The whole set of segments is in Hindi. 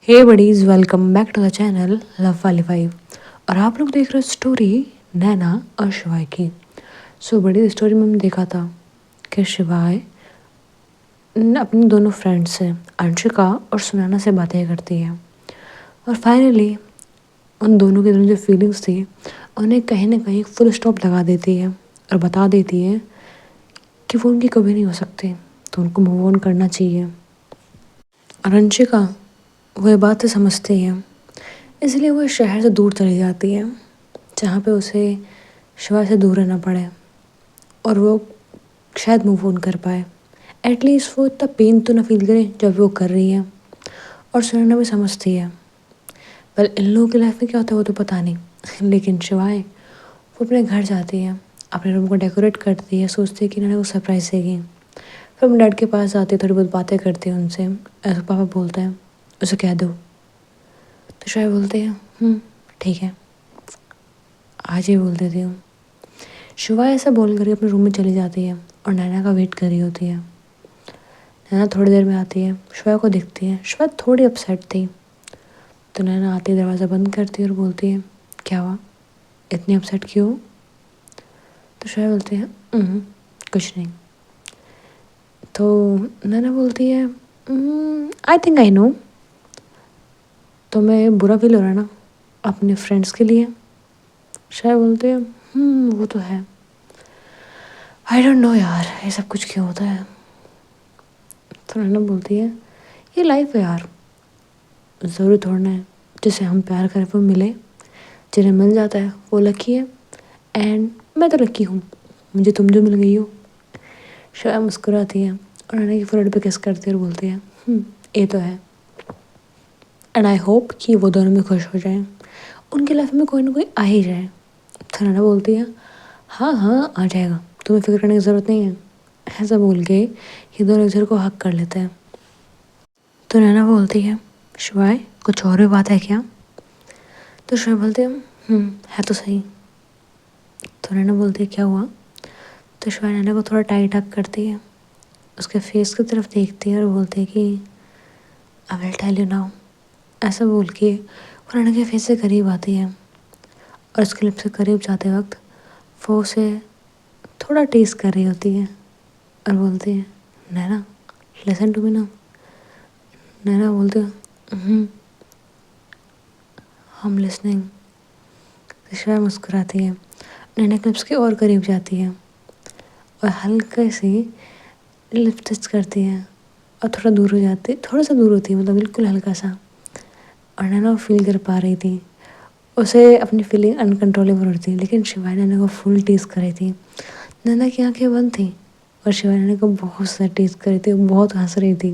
Hey buddies, welcome back to the channel love वाली फाइव। और आप लोग देख रहे हो स्टोरी नैना और शिवाय की। बड़ी स्टोरी में हमने देखा था कि शिवाय अपने दोनों फ्रेंड्स से अंशिका और सुनैना से बातें करती है और फाइनली उन दोनों के जो फीलिंग्स थी उन्हें कहीं ना कहीं फुल स्टॉप लगा देती है और बता देती है कि वो उनकी कभी नहीं हो सकती, तो उनको मूव ऑन करना चाहिए। और अंशिका वो ये बात से समझती है, इसलिए वो इस शहर से दूर चली जाती है जहाँ पे उसे शिवाय से दूर रहना पड़े और वो शायद मूव ऑन कर पाए। एटलीस्ट वो इतना पेन तो ना फील करे जब वो कर रही है। और सुनैना भी समझती है। पर इन लोगों की लाइफ में क्या होता है वो तो पता नहीं, लेकिन शिवाय वो अपने घर जाती है, अपने रूम को डेकोरेट करती है, सोचती है कि नैना को सरप्राइज देगी। फिर अपने डैड के पास जाती है, थोड़ी बहुत बातें करती है उनसे। ऐसा पापा बोलते हैं उसे कह दो, तो शिवाय बोलते हैं ठीक है, आज ही बोल देती हूँ। शिवाय ऐसा बोल कर अपने रूम में चली जाती है और नैना का वेट कर रही होती है। नैना थोड़ी देर में आती है, शिवाय को दिखती है। शिवाय थोड़ी अपसेट थी, तो नैना आती है, दरवाज़ा बंद करती है और बोलती है क्या हुआ, इतनी अपसेट क्यों? तो शिवाय बोलती है कुछ नहीं। तो नैना बोलती है आई थिंक आई नो, तो मैं बुरा फील हो रहा है ना अपने फ्रेंड्स के लिए। शिवाय बोलते हैं वो तो है, आई डोंट नो यार ये सब कुछ क्यों होता है। तो नैना बोलती है ये लाइफ है यार, ज़रूरी थोड़ा है जिसे हम प्यार करें वो मिले, जिन्हें मिल जाता है वो लकी है। एंड मैं तो लकी हूँ, मुझे तुम जो मिल गई हो। शिवाय मुस्कुराती है और नैना की फोrehead पे किस करती है और बोलती है ये तो है, एंड आई होप कि वो दोनों में खुश हो जाएं, उनकी लाइफ में कोई ना कोई आ ही जाए। तो नैना बोलती है हाँ हाँ आ जाएगा, तुम्हें फिक्र करने की ज़रूरत नहीं है। ऐसा बोल के ये दोनों एक दूसरे को हक कर लेते हैं। तो नैना बोलती है शिवाय कुछ और भी बात है क्या? तो शिवाय बोलते हैं है तो सही। तो नैना बोलती है क्या हुआ? तो शिवाय नैना को थोड़ा टाइट हक करती है, उसके फेस की तरफ देखती है और बोलती है कि I will tell you now. ऐसा बोल के वो नैना के फेस से करीब आती है और उसके लिप से करीब जाते वक्त वो उसे थोड़ा टेस्ट कर रही होती है और बोलती है नैना लिसन टू मी ना। नैना बोलती है हम लिसनिंग। शिवाय मुस्कुराती है, नैना के लिप्स के और करीब जाती है और हल्का सी लिप टच करती है और थोड़ा दूर हो जाती है, थोड़ा सा दूर होती है, मतलब बिल्कुल हल्का सा। और नैना वो फील कर पा रही थी, उसे अपनी फीलिंग अनकंट्रोलेबल हो रही थी, लेकिन शिवाय नैना को फुल टेस्ट कर रही थी। नैना की आंखें बंद थी और शिवाय नैना को बहुत सा टेस्ट कर रही थी, बहुत हंस रही थी।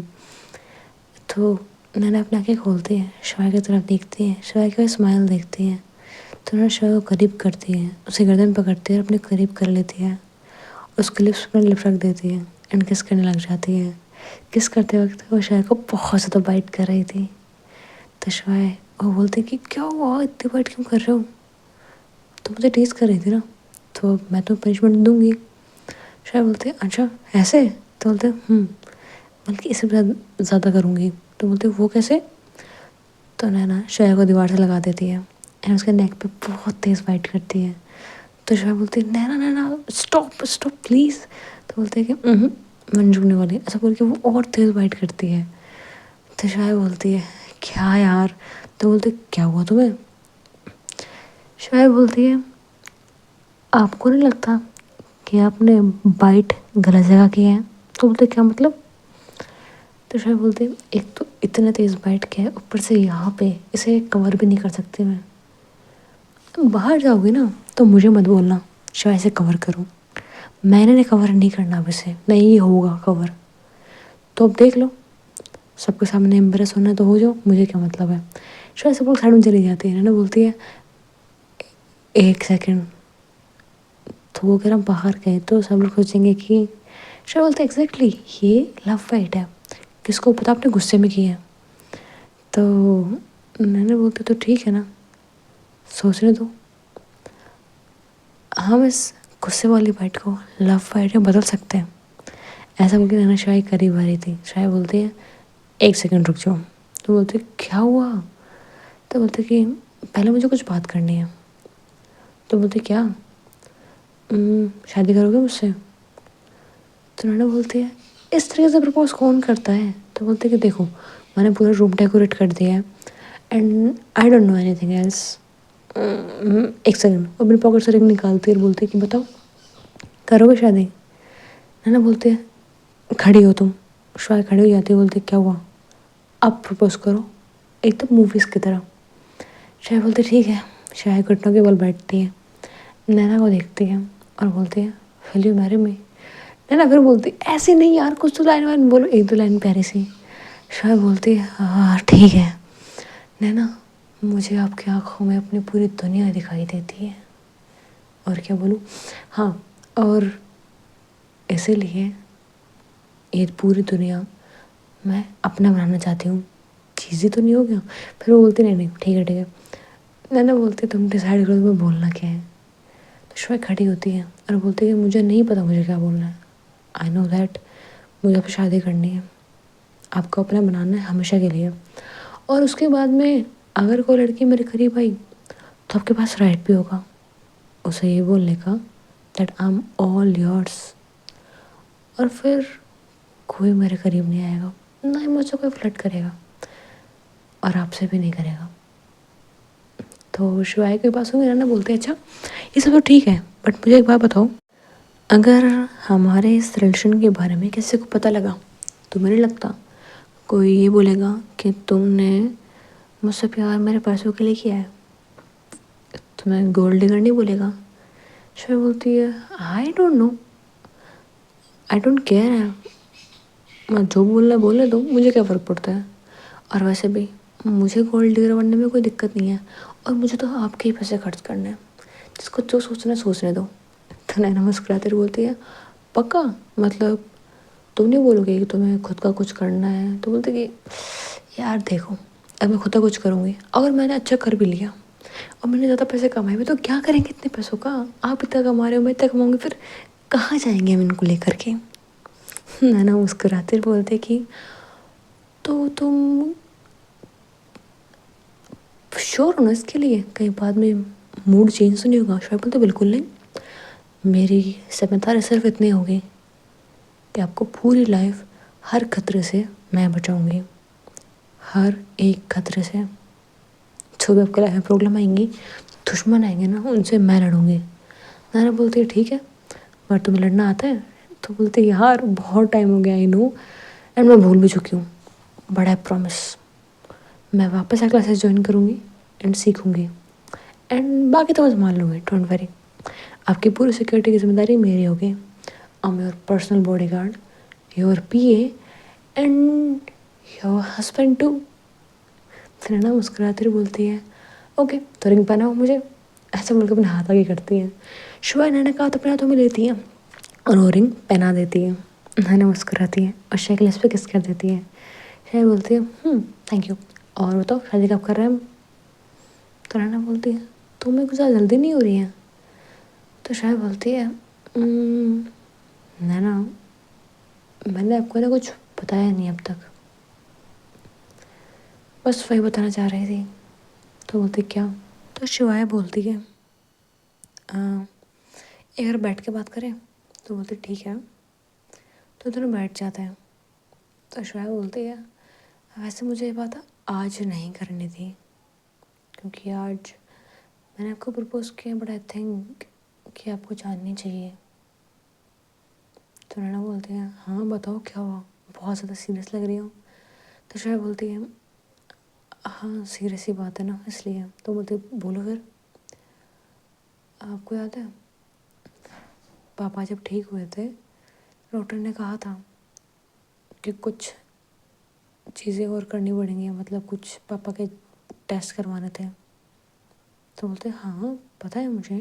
तो नैना अपनी आंखें खोलती है, शिवाय की तरफ देखती है, शिवाय की स्माइल देखती है। तो नैना शिवाय को करीब करती है, उसे गर्दन पकड़ती है और अपने करीब कर लेती है, उसके लिप्स पर लिप रख देती है एंड किस करने लग जाती है। किस करते वक्त वो शिवाय को बहुत ज़्यादा बाइट कर रही थी। तो शिवाय वो बोलते कि क्या हुआ, इतनी बाइट क्यों कर रहे हो? तो मुझे टेस्ट कर रही थी ना, तो मैं तो पनिशमेंट दूंगी। शिवाय बोलते अच्छा ऐसे? तो बोलते बल्कि इससे ज़्यादा करूँगी। तो बोलते वो कैसे? तो नैना शिवाय को दीवार से लगा देती है एंड उसके नेक पे बहुत तेज़ बाइट करती है। तो शिवाय बोलती है नैना नैना स्टॉप स्टॉप प्लीज़। तो बोलते हैं कि मैं झूठने वाली, ऐसा बोल के वो और तेज़ बाइट करती है। तो शिवाय बोलती है क्या यार? तो बोलते क्या हुआ तुम्हें? शिवाय बोलती है आपको नहीं लगता कि आपने बाइट गलत जगह किया है? तो बोलते क्या मतलब? तो शिवाय बोलते एक तो इतने तेज़ बाइट किया है, ऊपर से यहाँ पे इसे कवर भी नहीं कर सकती मैं। बाहर जाओगी ना तो मुझे मत बोलना शिवाय से कवर करूँ, मैंने ने कवर नहीं करना अब इसे, नहीं होगा कवर। तो अब देख लो, सबके सामने एम्बरेस होना तो हो जाओ, मुझे क्या मतलब है। शायद सब लोग साइड में चली जाती है, ना बोलती है एक सेकंड। तो वो अगर हम बाहर गए तो सब लोग सोचेंगे कि शायद बोलते एग्जैक्टली ये लव फाइट है, किसको पता आपने गुस्से में किया है। तो मैंने बोलते तो ठीक है ना, सोचने दो, हम इस गुस्से वाली फाइट को लव फाइट में बदल सकते हैं। ऐसा बोल के नैना शायद करीब आ रही थी। शायद बोलती है एक सेकंड रुक जाओ। तो बोलते क्या हुआ? तो बोलते कि पहले मुझे कुछ बात करनी है। तो बोलते क्या? शादी करोगे मुझसे? तो नैना बोलती है इस तरीके से प्रपोज कौन करता है? तो बोलते कि देखो मैंने पूरा रूम डेकोरेट कर दिया है and I don't know anything else. एक सेकंड, अपनी पॉकेट से रिंग निकालती है और बोलती है कि बताओ करोगे शादी? नैना बोलती है खड़ी हो तुम। श्वाय खड़ी हो जाती है, बोलती क्या हुआ? अब प्रपोज करो एकदम मूवीज़ की तरह। शाय बोलती ठीक है। शाय घुटनों के बल बैठती है, नैना को देखती है और बोलती है विल यू मैरी मी? नैना फिर बोलती ऐसे नहीं यार, कुछ तो लाइन वाइन बोलो, एक दो लाइन प्यारी सी। शाय बोलती है हाँ ठीक है। नैना मुझे आपकी आंखों में अपनी पूरी दुनिया दिखाई देती है। और क्या बोलूँ? हाँ, और इसीलिए ये पूरी दुनिया मैं अपना बनाना चाहती हूँ। चीज़ी तो नहीं हो गया? फिर वो बोलती नहीं नहीं ठीक है ठीक है। नैना बोलती तुम डिसाइड करो तुम्हें बोलना क्या है। तो श्वेता खड़ी होती है और बोलती है मुझे नहीं पता मुझे क्या बोलना है। आई नो दैट मुझे आपसे शादी करनी है, आपको अपना बनाना है हमेशा के लिए। और उसके बाद में अगर कोई लड़की मेरे करीब आई तो आपके पास राइट भी होगा उसे ये बोलने का that I am all yours. और फिर कोई मेरे करीब नहीं आएगा, ना ही मुझसे कोई फ्लर्ट करेगा और आपसे भी नहीं करेगा। तो शिवाय के पास मेरा ना बोलते अच्छा ये सब तो ठीक है, बट मुझे एक बात बताओ, अगर हमारे इस रिलेशन के बारे में किसी को पता लगा तो मुझे नहीं लगता कोई ये बोलेगा कि तुमने मुझसे प्यार मेरे पैसों के लिए किया है। तुम्हें गोल्ड डिगर नहीं बोलेगा। शिवाय बोलती है I don't know, I don't care है, मैं जो बोलना बोले दो, मुझे क्या फ़र्क पड़ता है। और वैसे भी मुझे गोल्ड डिगर बनने में कोई दिक्कत नहीं है और मुझे तो आपके ही पैसे खर्च करने हैं, जिसको जो सोचना है सोचने दो। तो नैना मुस्कुराते हुए बोलती है पक्का? मतलब तुम नहीं बोलोगे कि तुम्हें खुद का कुछ करना है? तो बोलते कि यार देखो अब मैं खुद का कुछ करूँगी, अगर मैंने अच्छा कर भी लिया और मैंने ज़्यादा पैसे कमाए भी तो क्या करेंगे इतने पैसों का? आप इतना कमा रहे हो, मैं इतना कमाऊँगी, फिर कहाँ जाएंगे हम इनको लेकर के? नैना मुस्कुराते हुए बोलते कि तो तुम श्योर हो ना इसके लिए, कहीं बाद में मूड चेंज तो नहीं होगा? शोएब बोलते बिल्कुल नहीं, मेरी जिम्मेदारी सिर्फ इतनी होगी कि आपको पूरी लाइफ हर खतरे से मैं बचाऊंगी, हर एक खतरे से। जो भी आपके लाइफ में प्रॉब्लम आएंगी, दुश्मन आएंगे ना, उनसे मैं लड़ूंगी। नाना बोलती है ठीक है, पर तुम्हें लड़ना आता है? तो बोलती है यार बहुत टाइम हो गया आई नो, एंड मैं भूल भी चुकी हूँ, बट आई प्रॉमिस मैं वापस क्लासेस ज्वाइन करूँगी एंड सीखूँगी एंड बाकी तो मैं संभाल लूँगी, डोंट वरी। आपकी पूरी सिक्योरिटी की जिम्मेदारी मेरी होगी। I am your personal bodyguard, your PA and your husband too. फिर ना मुस्कुराती हुई बोलती है ओके तो रिंग पहनाओ मुझे। ऐसा बोलकर अपने हाथ आगे करती है। शुआ नैना का हाथ अपने हाथों में लेती है और वो रिंग पहना देती है। नैना मुस्कुराती है और शेख लिप्स पे किस कर देती है। शेख बोलती है थैंक यू, और बताओ शादी कब कर रहे हैं हम? तो नैना बोलती है तुम्हें कुछ ज़्यादा जल्दी नहीं हो रही है? तो शायद बोलती है नैना मैंने आपको ना कुछ बताया नहीं अब तक, बस वही बताना चाह रही थी। तो बोलती क्या? तो शिवाय बोलती है एक बार बैठ के बात करें? तो बोलती ठीक है। तो दोनों बैठ जाते हैं। तो शिवाय बोलती है वैसे मुझे ये बात आज नहीं करनी थी, क्योंकि आज मैंने आपको प्रपोज किया, बट आई थिंक कि आपको जाननी चाहिए। तो नैना बोलती है हाँ बताओ क्या हुआ, बहुत ज़्यादा सीरियस लग रही हो। तो शिवाय बोलती है हाँ सीरियस ही बात है ना इसलिए। तो बोलती बोलो फिर। आपको याद है पापा जब ठीक हुए थे, डॉक्टर ने कहा था कि कुछ चीज़ें और करनी पड़ेंगी, मतलब कुछ पापा के टेस्ट करवाने थे। तो बोलते हाँ पता है मुझे।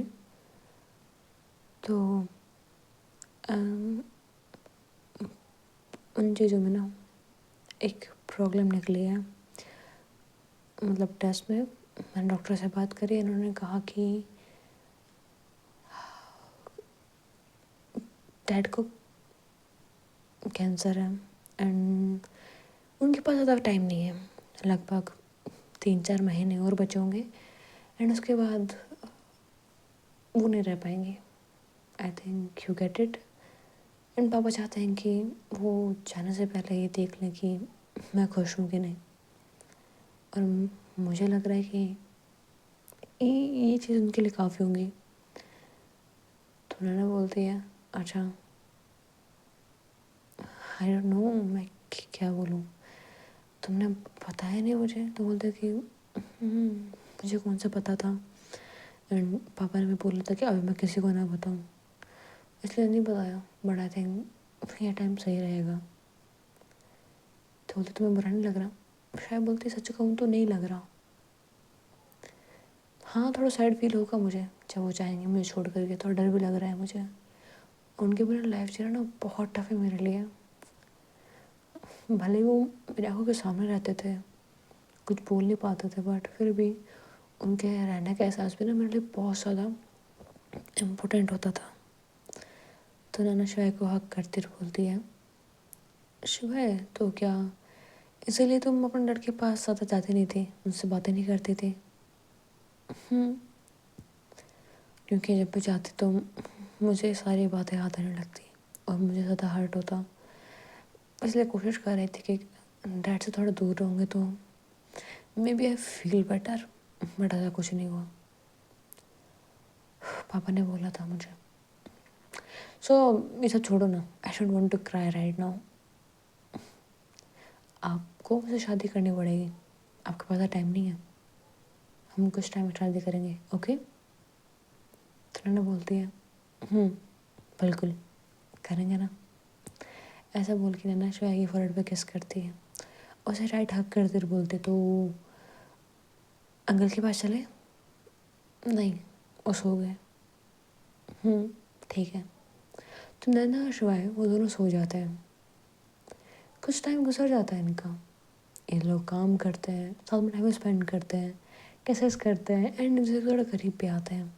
तो उन चीज़ों में ना एक प्रॉब्लम निकली है, मतलब टेस्ट में। मैंने डॉक्टर से बात करी, इन्होंने कहा कि डैड को कैंसर है एंड उनके पास ज़्यादा टाइम नहीं है, लगभग 3-4 महीने और बचे होंगे एंड उसके बाद वो नहीं रह पाएंगी। I think you get it. And पापा चाहते हैं कि वो जाने से पहले ये देख लें कि मैं खुश हूँ कि नहीं। और मुझे लग रहा है कि ये चीज़ उनके लिए काफ़ी होंगी। तो नैना बोलती है अच्छा आई डोंट नो मैं क्या बोलूँ, तुमने बताया नहीं मुझे। तो बोलते कि मुझे कौन सा पता था। एंड पापा ने भी बोला था कि अभी मैं किसी को ना बताऊँ, इसलिए नहीं बताया, बट आई थिंक ये टाइम सही रहेगा। तो बोलते तुम्हें बुरा नहीं लग रहा। शायद बोलती सच कहूँ तो नहीं लग रहा। हाँ थोड़ा सैड फील होगा मुझे जब वो जाएंगे मुझे छोड़ करके, थोड़ा डर भी लग रहा है मुझे। उनके बिना लाइफ जीना ना बहुत टफ है मेरे लिए। भले वो मेरी आंखों के सामने रहते थे, कुछ बोल नहीं पाते थे, बट फिर भी उनके रहने का एहसास भी ना मेरे लिए बहुत ज़्यादा इम्पोर्टेंट होता था। तो नैना शिवाय को हक करती बोलती है शिवाय तो क्या इसीलिए तुम अपने डर के पास ज़्यादा जाती नहीं थी, उनसे बातें नहीं करती थी? क्योंकि जब भी जाती तो मुझे सारी बातें याद आने लगती और मुझे ज़्यादा हर्ट होता, इसलिए कोशिश कर रही थी कि डैड से थोड़ा दूर रहूँगे तो maybe I feel better, but ऐसा कुछ नहीं हुआ। पापा ने बोला था मुझे। सो ये सब छोड़ो ना, I don't want to cry right now. आपको मुझसे शादी करनी पड़ेगी, आपके पास टाइम नहीं है, हम कुछ टाइम में शादी करेंगे ओके। तो नैना बोलती है बिल्कुल करेंगे ना। ऐसा बोल के नैना शिवाय की फोrehead पे किस करती है, उसे राइट हक करते बोलते तो अंकल के पास चले। नहीं वो सो गए। ठीक है। तो नैना और शिवाय वो दोनों सो जाते हैं। कुछ टाइम गुजर जाता है इनका, ये लोग काम करते हैं, साथ में टाइम स्पेंड करते हैं, कैसेस करते हैं एंड एक दूसरे थोड़ा करीब पे आते हैं।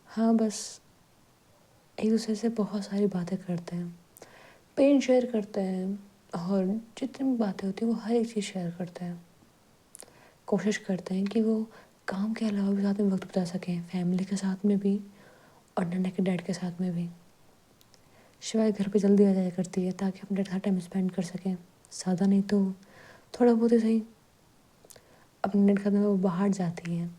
हाँ बस एक दूसरे से बहुत सारी बातें करते हैं, पेन शेयर करते हैं और जितनी भी बातें होती हैं वो हर एक चीज़ शेयर करते हैं। कोशिश करते हैं कि वो काम के अलावा भी साथ में वक्त बिता सकें, फैमिली के साथ में भी और नन्हे के डैड के साथ में भी। शिवाय घर पे जल्दी आ जाया करती है ताकि अपने डैड के साथ टाइम स्पेंड कर सकें, ज़्यादा नहीं तो थोड़ा बहुत ही सही। अपने डैड के साथ में वो बाहर जाती है,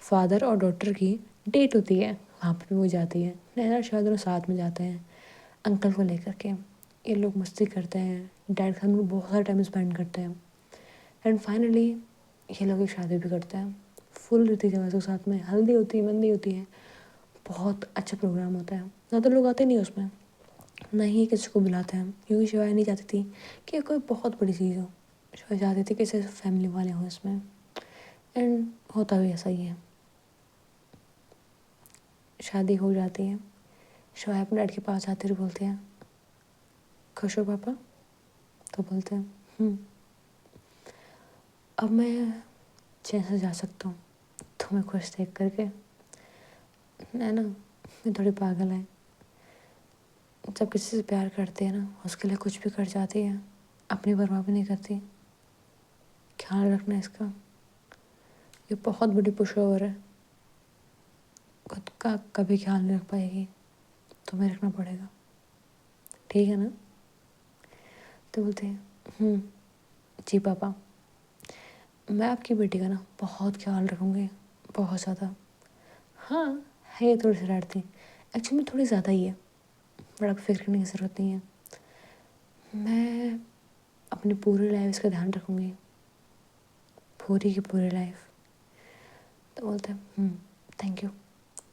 फादर और डॉटर की डेट होती है, वहाँ पर भी वो जाती है। नैना और शिवाय दोनों साथ में जाते हैं अंकल को लेकर के। ये लोग मस्ती करते हैं, डैड के साथ में बहुत सारा टाइम स्पेंड करते हैं एंड फाइनली ये लोग एक शादी भी करते हैं। फुल रीति रिवाज के साथ में, हल्दी होती है, मेहंदी होती है, बहुत अच्छा प्रोग्राम होता है। ज़्यादा लोग आते नहीं उसमें, ना ही किसी को बुलाते हैं, क्योंकि शिवाय नहीं चाहती थी कि कोई बहुत बड़ी चीज़ हो। शिवाय चाहती थी कि सिर्फ फैमिली वाले हों इसमें एंड होता भी ऐसा ही है। शादी हो जाती है, शिवाय अपने डैड के पास जाते हुए बोलते हैं खुश हो पापा? तो बोलते हैं अब मैं चैन से जा सकता हूँ तुम्हें खुश देख करके। ना मैं थोड़ी पागल है, जब किसी से प्यार करती है ना उसके लिए कुछ भी कर जाती है, अपनी परवाह भी नहीं करती। ख्याल रखना इसका, ये बहुत बड़ी पुशओवर है, खुद का कभी ख्याल नहीं रख पाएगी, तुम्हें रखना पड़ेगा, ठीक है ना? तो बोलते हैं जी पापा, मैं आपकी बेटी का ना बहुत ख्याल रखूँगी, बहुत ज़्यादा। हाँ है ये थोड़ी शरारती, एक्चुअली थोड़ी ज़्यादा ही है, बट आपको फिक्र करने की ज़रूरत नहीं है। मैं अपनी पूरी लाइफ इसका ध्यान रखूँगी, पूरी की पूरी लाइफ। तो बोलते हैं थैंक यू।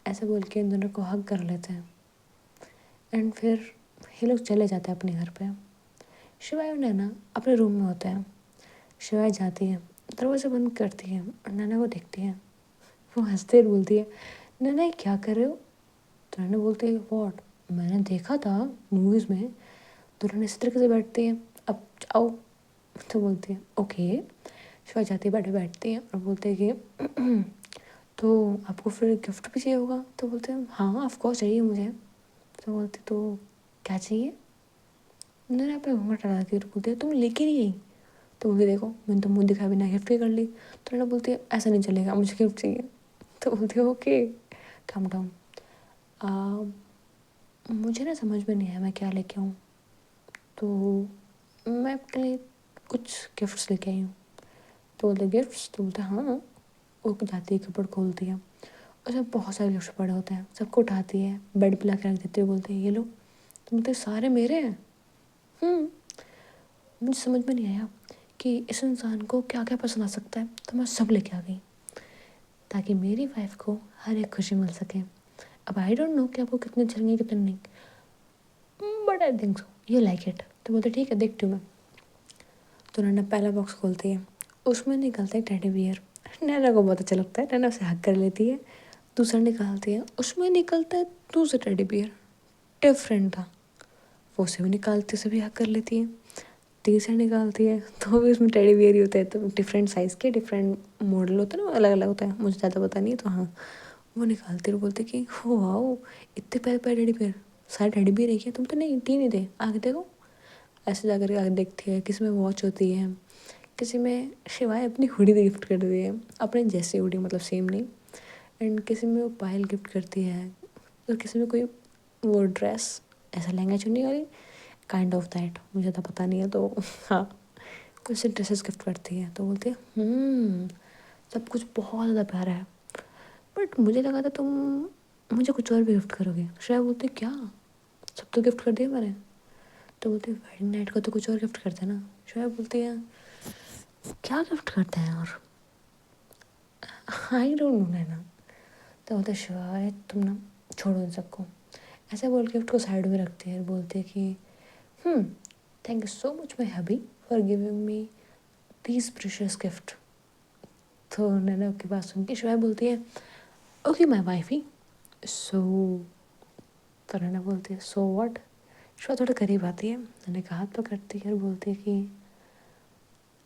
ऐसे बोल के इन दोनों को हग कर लेते हैं एंड फिर ये लोग चले जाते हैं अपने घर पे। शिवाय और नैना अपने रूम में होते हैं। शिवाय जाती है, दरवाज़ा बंद करती है और नैना को देखती है। वो हंसते हुए बोलती है नैना ये क्या कर रहे हो? तो नैना बोलती है वॉट, मैंने देखा था मूवीज़ में दुल्हन इस तरीके से बैठती है, अब आओ। तो बोलती है ओके। शिवाय जाती है, बैठती है और बोलते हैं कि तो आपको फिर गिफ्ट भी चाहिए होगा? तो बोलते हैं हाँ ऑफ कोर्स चाहिए मुझे। तो बोलती तो क्या चाहिए? मैंने अपना घूंघट हटा दी और बोलती है तुम लेके नहीं आई? तो बोलती देखो मैंने तो मुँह दिखाया बिना गिफ्ट ही कर ली। तो नैना बोलती है ऐसा नहीं चलेगा, मुझे गिफ्ट चाहिए। तो बोलती है ओके काम डाउन। मुझे ना समझ में नहीं आया मैं क्या लेके आऊँ, तो मैं आपके लिए कुछ गिफ्ट्स लेके आई हूँ। तो बोलते गिफ्ट्स, तो बोलते हाँ। वो जाती है कपड़ खोलती है, उसमें बहुत सारे गिफ्ट पड़े होते हैं, सबको उठाती है बेड पे ला के रख देती है, बोलते हैं ये लो। तो बोलते सारे मेरे हैं। मुझे समझ में नहीं आया कि इस इंसान को क्या क्या पसंद आ सकता है, तो मैं सब लेके आ गई ताकि मेरी वाइफ को हर एक खुशी मिल सके। अब आई डोंट नो कि आपको कितने चलेंगे कितने नहीं, but I think so you like it. तो बोलते ठीक है देखती हूँ मैं। तो नैना पहला बॉक्स खोलती है, उसमें निकलता है टेडी बियर। नैना को बहुत अच्छा लगता है, नैना उसे हक कर लेती है। दूसरा निकालती है, उसमें निकलता है दूसरा टेडी बियर, डिफरेंट था। वो उसे भी निकालती है, उसे भी हक कर लेती है। तीसरा निकालती है तो भी उसमें टेडी बियर ही होता है, तो डिफरेंट साइज़ के डिफरेंट मॉडल होता है ना, अलग अलग होता है, मुझे ज़्यादा पता नहीं है। तो हाँ वो निकालती है और बोलते कि हो वाओ इतने प्यारे प्यारे टेडी बियर, सारे टेडी बियर है क्या? तुम तो नहीं 3 ही थे, आगे देखो। ऐसे जाकर आगे देखती है, किसी में वॉच होती है, किसी में शिवाय अपनी हुडी गिफ्ट कर दी है, अपने जैसी हुडी मतलब सेम नहीं। एंड किसी में वो पायल गिफ्ट करती है, और किसी में कोई वो ड्रेस, ऐसा लहंगा चुन्नी वाली काइंड ऑफ दैट, मुझे तो पता नहीं है। तो हाँ कुछ से ड्रेसेस गिफ्ट करती है। तो बोलती है सब कुछ बहुत ज़्यादा प्यारा है, बट मुझे लगा था तुम मुझे कुछ और भी गिफ्ट करोगे। श्रेया बोलती क्या, सब तो गिफ्ट कर दिया मैंने। तो बोलती है वेडिंग नाइट को तो कुछ और गिफ्ट करते ना। श्रेया बोलती है क्या गिफ्ट करते हैं और आई डोंट नो नैना। तो बोलते शिवाय तुम ना छोड़ो इन सबको, ऐसे बोल के गिफ्ट को साइड में रखती है और बोलती है कि thank you so much my hubby for giving me these precious gift. तो नैना की बात सुन के शिवाय बोलती है ओके माई वाइफी सो। तो नैना बोलती है सो व्हाट। शिवा थोड़ा करीब आती है, नैना का हाथ पकड़ती है और बोलती है कि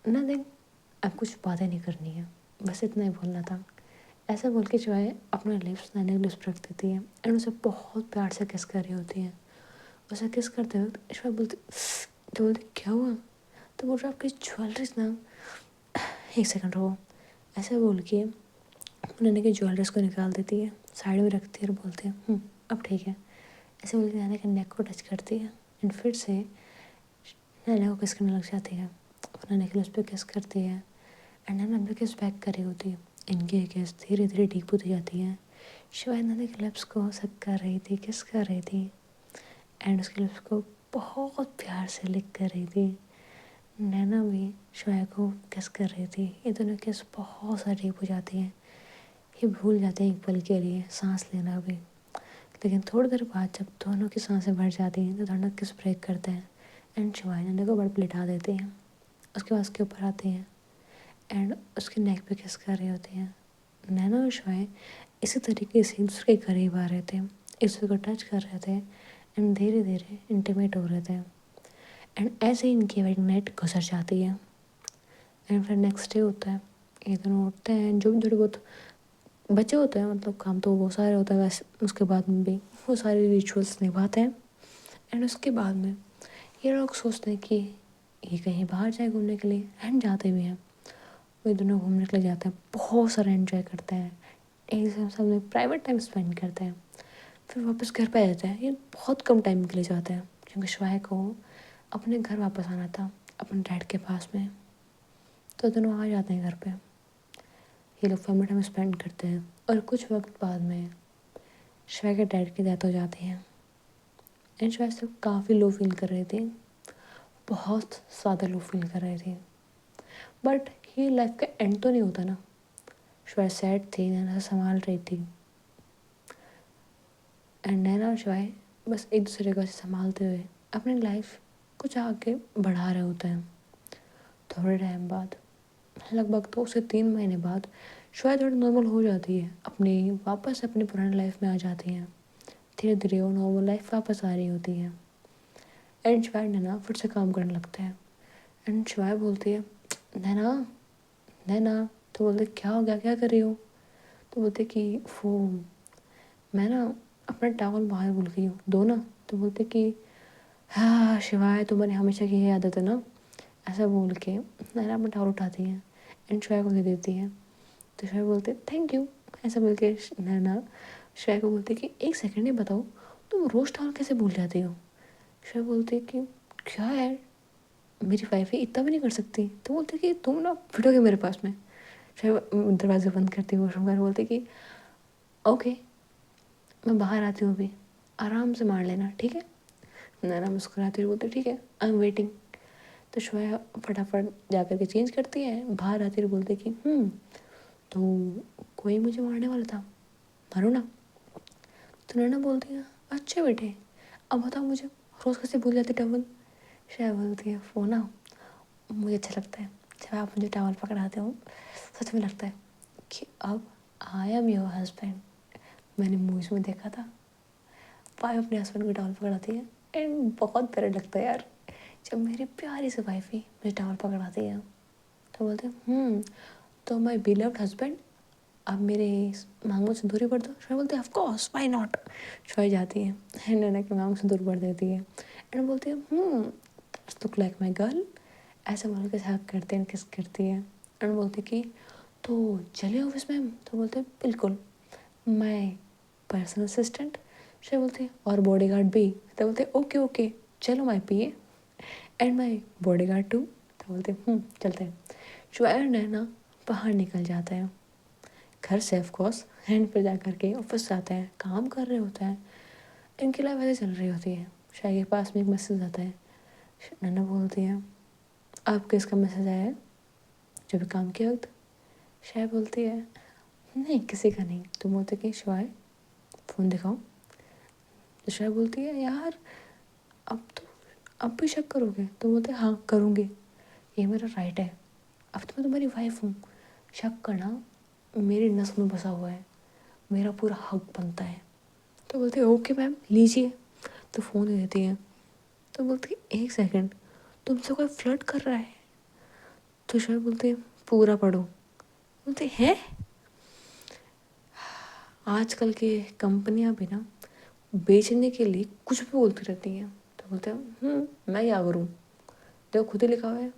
ना देख अब कुछ बातें नहीं करनी है, बस इतना ही बोलना था। ऐसा बोल के शिवाय अपना लिप्स नैना के लिप्स रख देती है एंड उसे बहुत प्यार से किस कर रही होती है। उसे किस करते वक्त शिवा बोलती, तो बोलती क्या हुआ? तो बोल रहा आपकी ज्वेलरीज ना, एक सेकंड रहो। ऐसे बोल के नैना की ज्वेलरीज को निकाल देती है, साइड में रखती है और बोलती है अब ठीक है। ऐसे बोल के नैना के नेक को टच करती है एंड फिर से नैना को किस करने लग जाती है। नैना के लिप्स पे किस करती है एंड नैना अपने किस बैक कर रही होती है। इनकी किस धीरे धीरे डीप होती जाती है। शिवाय नैना के लिप्स को सक कर रही थी, किस कर रही थी एंड उसके लिप्स को बहुत प्यार से लिक कर रही थी। नैना भी शिवाय को किस कर रही थी। ये दोनों किस बहुत सा डीप हो जाती हैं, ये भूल जाते हैं एक पल के लिए सांस लेना भी। लेकिन थोड़ी देर बाद जब दोनों की सांसें भर जाती हैं तो दोनों किस ब्रेक करते हैं एंड शिवाय नैना को बेड पे लिटा देते हैं। उसके बाद उसके ऊपर आते हैं एंड उसके नेक पे किस कर रही होती हैं। नैना और शिवाय इसी तरीके से एक दूसरे के करीब आ रहे थे, एक दूसरे को टच कर रहे थे एंड धीरे धीरे इंटीमेट हो रहे थे। एंड ऐसे ही इनकी वेडिंग नाइट गुजर जाती है। एंड फिर नेक्स्ट डे होता है, ये दोनों उठते हैं, जो भी थोड़े बहुत बच्चे होते हैं, मतलब काम तो वो सारे होता है वैसे, उसके बाद में भी वो सारे रिचुअल्स निभाते हैं। एंड उसके बाद में ये लोग सोचते हैं कि ये कहीं बाहर जाए घूमने के लिए एंड जाते भी हैं। वो दोनों घूमने के लिए जाते हैं, बहुत सारा एंजॉय करते हैं, एक सब में प्राइवेट टाइम स्पेंड करते हैं। फिर वापस घर पे आ जाते हैं। ये बहुत कम टाइम के लिए जाते हैं क्योंकि शिवाय को अपने घर वापस आना था अपने डैड के पास में। तो दोनों आ जाते हैं घर पे, ये लोग फैमिली टाइम स्पेंड करते हैं। और कुछ वक्त बाद में शिवाय के डैड की डेथ हो जाती है एंड शिवाय सब काफ़ी लो फील कर रहे थे, बहुत ज़्यादा लो फील कर रहे थे। बट ये लाइफ का एंड तो नहीं होता ना। शिवाय सैड थी, नैना से संभाल रही थी एंड नैना और शिवाय बस एक दूसरे को ऐसे संभालते हुए अपनी लाइफ कुछ आगे बढ़ा रहे होते हैं। थोड़े टाइम बाद, लगभग 2 से 3 महीने बाद, शिवाय थोड़ी नॉर्मल हो जाती है, अपनी वापस अपनी पुरानी लाइफ में आ जाती हैं। धीरे धीरे वो नॉर्मल लाइफ वापस आ रही होती है एंड शिवाय नैना फिर से काम करने लगते हैं। एंड शिवाय बोलती है नैना, नैना। तो बोलते क्या हो गया, क्या कर रही हो? तो बोलते कि वो मैं ना अपना टावल बाहर भूल गई हूँ, दो ना। तो बोलते कि हाँ शिवाय तुम्हारी हमेशा की यही आदत है ना ऐसा बोल के नैना अपना टॉवल उठाती है एंड श्रेया को दे देती है। तो श्रेया बोलते थैंक यू। ऐसा बोल के नैना श्रेया को बोलती कि एक सेकंड ही बताओ, तुम रोज़ टॉवल कैसे भूल जाती हो? श्रेया बोलती कि क्या है, मेरी वाइफ है, इतना भी नहीं कर सकती। तो बोलते कि तुम ना फिटोगे मेरे पास में। श्रेया दरवाजे बंद करती है वॉशरूम का, बोलते कि ओके मैं बाहर आती हूँ, अभी आराम से मार लेना, ठीक है? नैना मुस्कुराती हुई बोलती ठीक है, आई एम वेटिंग। तो श्रेया फटाफट जा कर के चेंज करती है, बाहर आती हुई बोलती कि तो कोई मुझे मारने वाला था, मारो ना। तो नैना बोलती है अच्छा बेटे, अब बताओ मुझे रोज़ कैसे भूल जाती टॉवल? श्रेया बोलती है वो ना, मुझे अच्छा लगता है जब आप मुझे टॉवल पकड़ाते हो, सच में लगता है कि अब आई एम योर हस्बैंड। मैंने मूवीज़ में देखा था, वाइफ अपने हस्बैंड को टॉवल पकड़ाती है एंड बहुत प्यारा लगता है यार, जब मेरी प्यारी सी वाइफ ही मुझे टॉवल पकड़ाती है। तो बोलते तो माई बिलव्ड हस्बैंड, आप मेरे मांग में सिंदूरी भर दो। श्रेया बोलती है of course why not. Shreya जाती है एंड नैना के मांग में सिंदूर भर देती है एंड बोलती है लुक लाइक माई गर्ल। ऐसे बोल के हक करते हैं, किस करती है एंड बोलती कि तो चले ऑफिस मैम? तो बोलते बिल्कुल, माई पर्सनल असिस्टेंट। श्रेया बोलती है और बॉडी गार्ड भी? तो बोलते ओके ओके चलो my PA and my bodyguard too. तो बोलते चलते हैं। श्रेया एंड नैना बाहर निकल जाते हैं घर से ऑफकोर्स, एंड फिर जा करके ऑफिस जाते हैं, काम कर रहे होते हैं। इनकी लाइफ ऐसे चल रही होती है। शायद के पास में एक मैसेज आता है। नैना बोलती है आपको इसका मैसेज आया है जब काम के वक्त? शायद बोलती है नहीं किसी का नहीं। तो बोलते कि शिवाय फ़ोन दिखाओ। तो शायद बोलती है यार अब भी शक करोगे? तो बोलते हाँ करूँगी, ये मेरा राइट है, अब तो मैं तुम्हारी वाइफ हूँ, शक करना मेरी नस में बसा हुआ है, मेरा पूरा हक बनता है। तो बोलती है ओके मैम लीजिए। तो फ़ोन दे देती है। तो बोलती है एक सेकंड, तुमसे कोई फ्लर्ट कर रहा है? तो शायद बोलती है पूरा पढ़ो। बोलते हैं आजकल की कंपनियां भी ना बेचने के लिए कुछ भी बोलती रहती हैं। तो बोलते हैं मैं क्या करूँ, देखो खुद ही लिखा हुआ है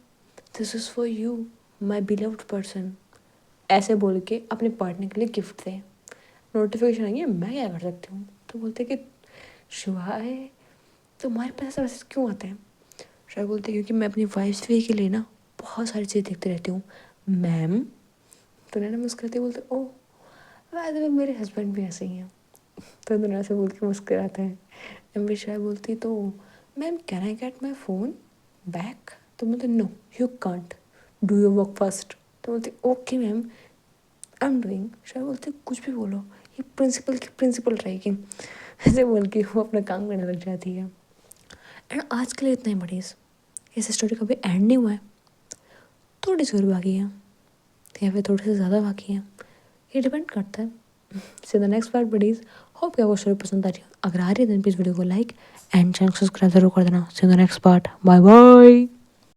this is for you my beloved person. ऐसे बोल के अपने पार्टनर के लिए गिफ्ट दें, नोटिफिकेशन आई है, मैं क्या कर सकती हूँ? तो बोलते कि शिवाय तुम्हारे पास ऐसे मैसेज क्यों आते हैं? शायद बोलते क्योंकि मैं अपनी वाइफ के लिए ना बहुत सारी चीज़ें देखती रहती हूँ मैम। तो नैना मुस्कुराती बोलते ओह वैसे भी मेरे हस्बैंड भी ऐसे ही हैं। तो नैना से बोल के मुस्कुराते हैं। एम शायद बोलती तो ma'am can I get my phone back? तो बोलते no you can't, do your work first. तो बोलते okay ma'am I am doing. शायद बोलते कुछ भी बोलो, ये प्रिंसिपल की प्रिंसिपल रहेगी। ऐसे बोल के वो अपना काम करने लग जाती है। एंड आज के लिए इतना ही बड़ीज़, इस स्टोरी कभी एंड नहीं हुआ है, थोड़ी सी और बाकी है या फिर थोड़ी सी ज़्यादा बाकी है, ये डिपेंड करता है। See the next part buddies. Hope कि आपको स्टोरी पसंद आ रही है, अगर आ रही है तो प्लीज़ वीडियो को लाइक एंड चैनल सब्सक्राइब जरूर कर देना। See the next part, bye bye.